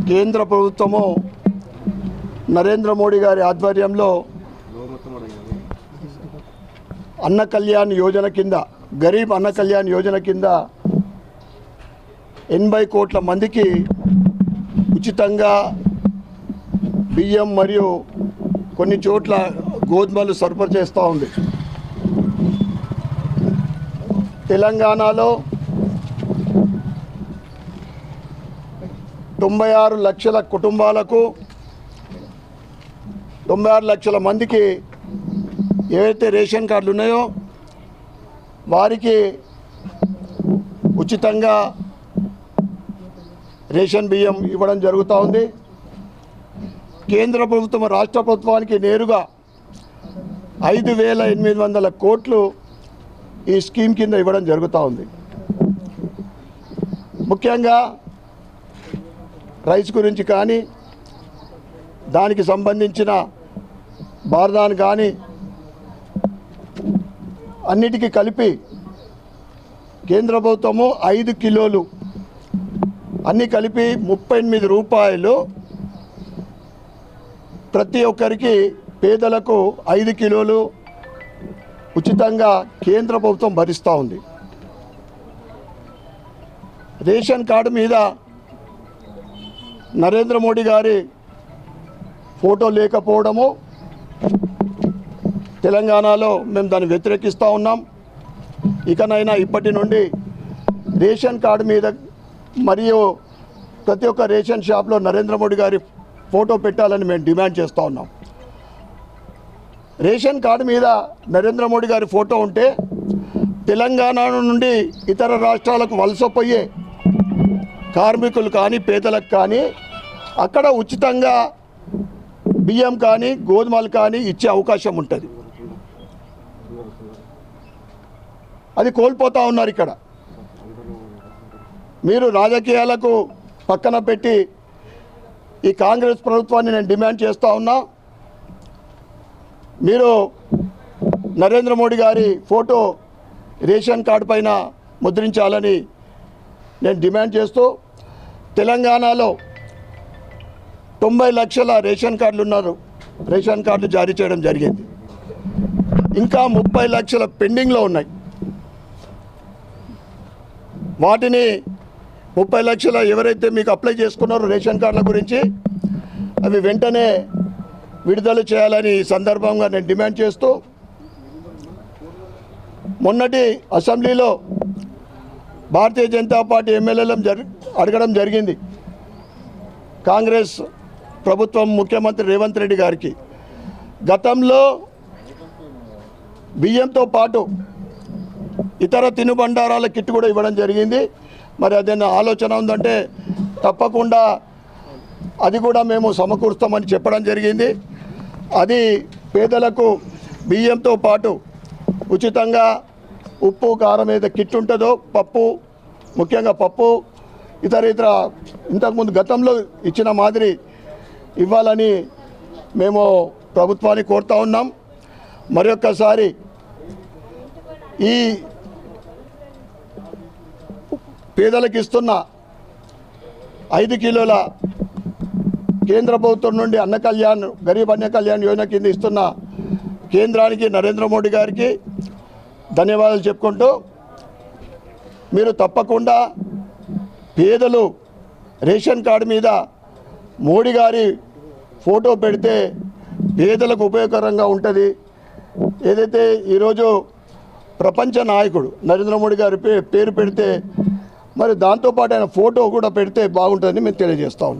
కేంద్ర ప్రభుత్వము నరేంద్ర మోడీ గారి ఆధ్వర్యంలో అన్న కళ్యాణ్ యోజన కింద గరీబ్ అన్న కళ్యాణ్ యోజన కింద 80 కోట్ల మందికి ఉచితంగా బియ్యం మరియు కొన్ని చోట్ల గోధుమలు సరఫరా చేస్తూ ఉంది. తెలంగాణలో 96 లక్షల కుటుంబాలకు 96 లక్షల మందికి ఏవైతే రేషన్ కార్డులు ఉన్నాయో వారికి ఉచితంగా రేషన్ బియ్యం ఇవ్వడం జరుగుతూ ఉంది. కేంద్ర ప్రభుత్వం రాష్ట్ర ప్రభుత్వానికి నేరుగా 5,800 కోట్లు ఈ స్కీమ్ కింద ఇవ్వడం జరుగుతూ ఉంది. ముఖ్యంగా రైస్ గురించి కానీ దానికి సంబంధించిన బార్దాన్ కానీ అన్నిటికీ కలిపి కేంద్ర ప్రభుత్వము 5 కిలోలు అన్నీ కలిపి 38 రూపాయలు ప్రతి ఒక్కరికి పేదలకు 5 కిలోలు ఉచితంగా కేంద్ర ప్రభుత్వం భరిస్తూ ఉంది. రేషన్ కార్డు మీద నరేంద్ర మోడీ గారి ఫోటో లేకపోవడము తెలంగాణలో మేము దాన్ని వ్యతిరేకిస్తూ ఉన్నాం. ఇకనైనా ఇప్పటి నుండి రేషన్ కార్డు మీద మరియు ప్రతి ఒక్క రేషన్ షాప్లో నరేంద్ర మోడీ గారి ఫోటో పెట్టాలని మేము డిమాండ్ చేస్తూ ఉన్నాం. రేషన్ కార్డు మీద నరేంద్ర మోడీ గారి ఫోటో ఉంటే తెలంగాణ నుండి ఇతర రాష్ట్రాలకు వలసపోయే కార్మికులు కానీ పేదలకు కానీ అక్కడ ఉచితంగా బియ్యం కానీ గోధుమలు కానీ ఇచ్చే అవకాశం ఉంటుంది. అది కోల్పోతూ ఉన్నారు. ఇక్కడ మీరు రాజకీయాలకు పక్కన పెట్టి ఈ కాంగ్రెస్ ప్రభుత్వాన్ని నేను డిమాండ్ చేస్తూ ఉన్నా, మీరు నరేంద్ర మోడీ గారి ఫోటో రేషన్ కార్డు పైన ముద్రించాలని నేను డిమాండ్ చేస్తూ తెలంగాణలో 90 లక్షల రేషన్ కార్డులు ఉన్నారు. రేషన్ కార్డులు జారీ చేయడం జరిగింది. ఇంకా 30 లక్షల పెండింగ్లో ఉన్నాయి. వాటిని 30 లక్షల ఎవరైతే మీకు అప్లై చేసుకున్నారో రేషన్ కార్డుల గురించి అవి వెంటనే విడుదల చేయాలని ఈ సందర్భంగా నేను డిమాండ్ చేస్తూ మొన్నటి అసెంబ్లీలో భారతీయ జనతా పార్టీ ఎమ్మెల్యేలను అడగడం జరిగింది. కాంగ్రెస్ ప్రభుత్వం ముఖ్యమంత్రి రేవంత్ రెడ్డి గారికి గతంలో బియ్యంతో పాటు ఇతర తినుబండారాల కిట్ కూడా ఇవ్వడం జరిగింది. మరి అదేనా ఆలోచన ఉందంటే తప్పకుండా అది కూడా మేము సమకూరుస్తామని చెప్పడం జరిగింది. అది పేదలకు బియ్యంతో పాటు ఉచితంగా ఉప్పు కారం ఏదో కిట్ ఉంటుందో పప్పు, ముఖ్యంగా పప్పు, ఇతర ఇంతకుముందు గతంలో ఇచ్చిన మాదిరి ఇవ్వాలని మేము ప్రభుత్వాన్ని కోరుతూ ఉన్నాం. మరొక్కసారి ఈ పేదలకు ఇస్తున్న 5 కిలోల కేంద్ర ప్రభుత్వం నుండి అన్న కళ్యాణ్ గరీబ్ అన్న కళ్యాణ్ యోజన కింద ఇస్తున్న కేంద్రానికి నరేంద్ర మోడీ గారికి ధన్యవాదాలు చెప్పుకుంటూ మీరు తప్పకుండా పేదలు రేషన్ కార్డు మీద మోడీ గారి ఫోటో పెడితే పేదలకు ఉపయోగకరంగా ఉంటుంది. ఏదైతే ఈరోజు ప్రపంచ నాయకుడు నరేంద్ర మోడీ గారి పేరు పెడితే మరి దాంతోపాటు ఆయన ఫోటో కూడా పెడితే బాగుంటుందని మేము తెలియజేస్తా ఉన్నాం.